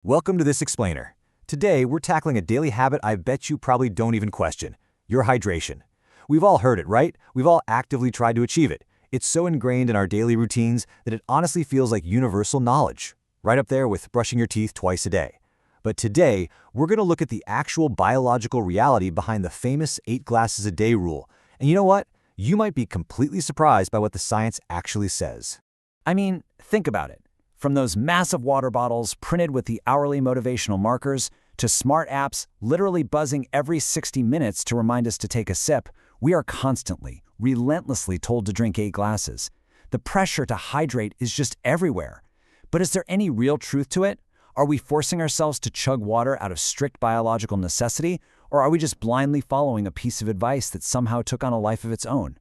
Welcome to This Explainer. Today, we're tackling a daily habit I bet you probably don't even question: your hydration. We've all heard it, right? We've all actively tried to achieve it. It's so ingrained in our daily routines that it honestly feels like universal knowledge, right up there with brushing your teeth twice a day. But today, we're going to look at the actual biological reality behind the famous 8 glasses a day rule. And you know what? You might be completely surprised by what the science actually says. I mean, think about it. From those massive water bottles printed with the hourly motivational markers to smart apps literally buzzing every 60 minutes to remind us to take a sip, we are constantly, relentlessly told to drink 8 glasses. The pressure to hydrate is just everywhere. But is there any real truth to it? Are we forcing ourselves to chug water out of strict biological necessity, or are we just blindly following a piece of advice that somehow took on a life of its own?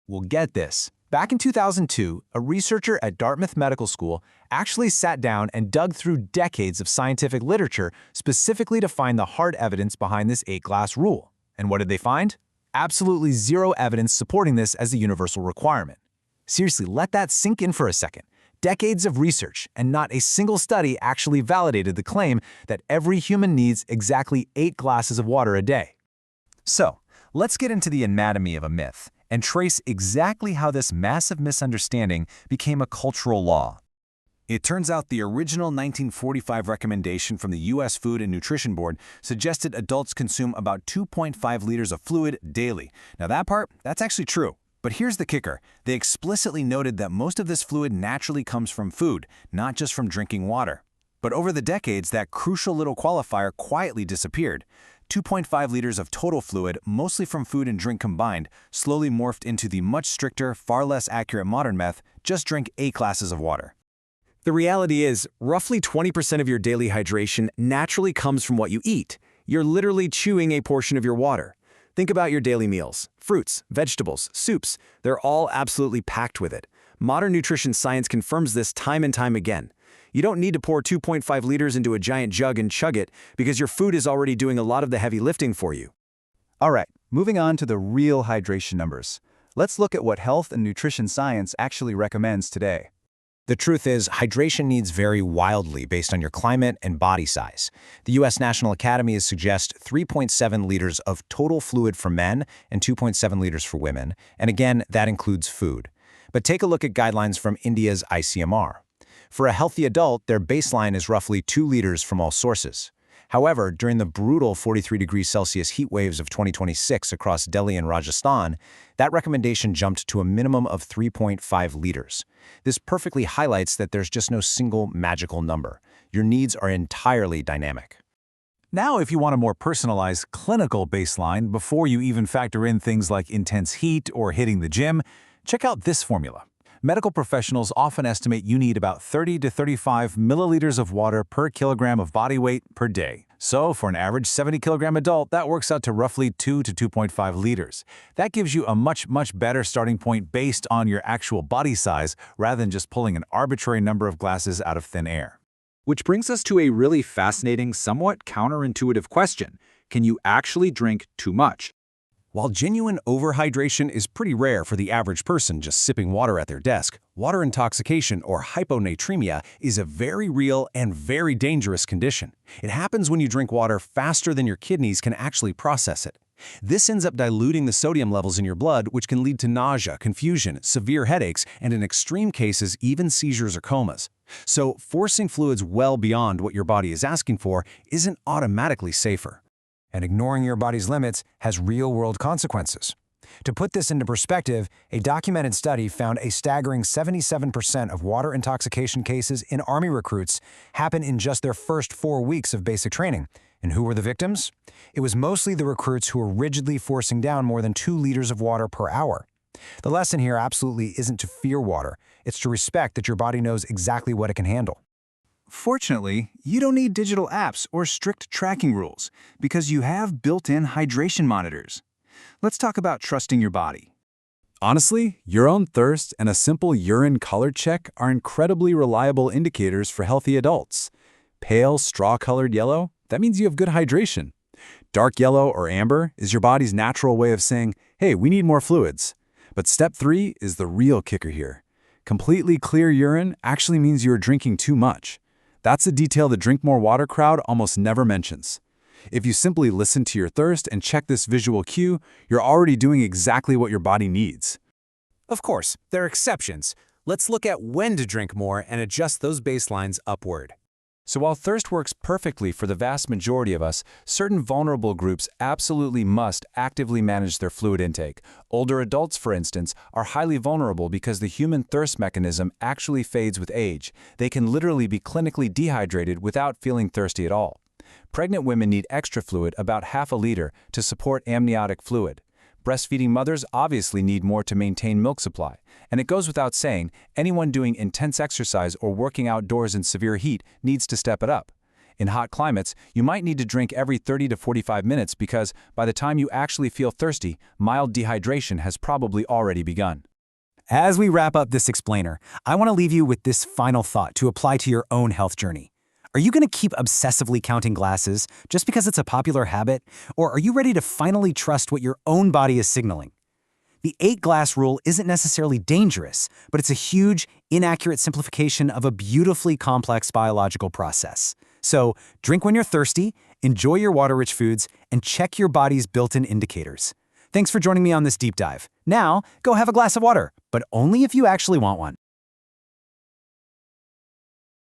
Well, get this. Back in 2002, a researcher at Dartmouth Medical School actually sat down and dug through decades of scientific literature specifically to find the hard evidence behind this 8-glass rule. And what did they find? Absolutely zero evidence supporting this as a universal requirement. Seriously, let that sink in for a second. Decades of research, and not a single study actually validated the claim that every human needs exactly 8 glasses of water a day. So, let's get into the anatomy of a myth and trace exactly how this massive misunderstanding became a cultural law. It turns out the original 1945 recommendation from the U.S. Food and Nutrition Board suggested adults consume about 2.5 liters of fluid daily. Now that part, that's actually true. But here's the kicker. They explicitly noted that most of this fluid naturally comes from food, not just from drinking water. But over the decades, that crucial little qualifier quietly disappeared. 2.5 liters of total fluid, mostly from food and drink combined, slowly morphed into the much stricter, far less accurate modern myth: just drink 8 glasses of water. The reality is, roughly 20% of your daily hydration naturally comes from what you eat. You're literally chewing a portion of your water. Think about your daily meals. Fruits, vegetables, soups, they're all absolutely packed with it. Modern nutrition science confirms this time and time again. You don't need to pour 2.5 liters into a giant jug and chug it because your food is already doing a lot of the heavy lifting for you. All right, moving on to the real hydration numbers. Let's look at what health and nutrition science actually recommends today. The truth is, hydration needs vary wildly based on your climate and body size. The U.S. National Academy suggests 3.7 liters of total fluid for men and 2.7 liters for women, and again, that includes food. But take a look at guidelines from India's ICMR. For a healthy adult, their baseline is roughly 2 liters from all sources. However, during the brutal 43 degrees Celsius heat waves of 2026 across Delhi and Rajasthan, that recommendation jumped to a minimum of 3.5 liters. This perfectly highlights that there's just no single magical number. Your needs are entirely dynamic. Now, if you want a more personalized clinical baseline before you even factor in things like intense heat or hitting the gym, check out this formula. Medical professionals often estimate you need about 30 to 35 milliliters of water per kilogram of body weight per day. So, for an average 70-kilogram adult, that works out to roughly 2 to 2.5 liters. That gives you a much better starting point based on your actual body size, rather than just pulling an arbitrary number of glasses out of thin air. Which brings us to a really fascinating, somewhat counterintuitive question. Can you actually drink too much? While genuine overhydration is pretty rare for the average person just sipping water at their desk, water intoxication or hyponatremia is a very real and very dangerous condition. It happens when you drink water faster than your kidneys can actually process it. This ends up diluting the sodium levels in your blood, which can lead to nausea, confusion, severe headaches, and in extreme cases, even seizures or comas. So, forcing fluids well beyond what your body is asking for isn't automatically safer. And ignoring your body's limits has real-world consequences. To put this into perspective, a documented study found a staggering 77% of water intoxication cases in Army recruits happen in just their first 4 weeks of basic training. And who were the victims? It was mostly the recruits who were rigidly forcing down more than 2 liters of water per hour. The lesson here absolutely isn't to fear water. It's to respect that your body knows exactly what it can handle. Fortunately, you don't need digital apps or strict tracking rules because you have built-in hydration monitors. Let's talk about trusting your body. Honestly, your own thirst and a simple urine color check are incredibly reliable indicators for healthy adults. Pale, straw-colored yellow, that means you have good hydration. Dark yellow or amber is your body's natural way of saying, hey, we need more fluids. But step 3 is the real kicker here. Completely clear urine actually means you're drinking too much. That's a detail the Drink More Water crowd almost never mentions. If you simply listen to your thirst and check this visual cue, you're already doing exactly what your body needs. Of course, there are exceptions. Let's look at when to drink more and adjust those baselines upward. So while thirst works perfectly for the vast majority of us, certain vulnerable groups absolutely must actively manage their fluid intake. Older adults, for instance, are highly vulnerable because the human thirst mechanism actually fades with age. They can literally be clinically dehydrated without feeling thirsty at all. Pregnant women need extra fluid, about half a liter, to support amniotic fluid. Breastfeeding mothers obviously need more to maintain milk supply. And it goes without saying, anyone doing intense exercise or working outdoors in severe heat needs to step it up. In hot climates, you might need to drink every 30 to 45 minutes because by the time you actually feel thirsty, mild dehydration has probably already begun. As we wrap up this explainer, I want to leave you with this final thought to apply to your own health journey. Are you going to keep obsessively counting glasses just because it's a popular habit? Or are you ready to finally trust what your own body is signaling? The 8-glass rule isn't necessarily dangerous, but it's a huge, inaccurate simplification of a beautifully complex biological process. So, drink when you're thirsty, enjoy your water-rich foods, and check your body's built-in indicators. Thanks for joining me on this deep dive. Now, go have a glass of water, but only if you actually want one.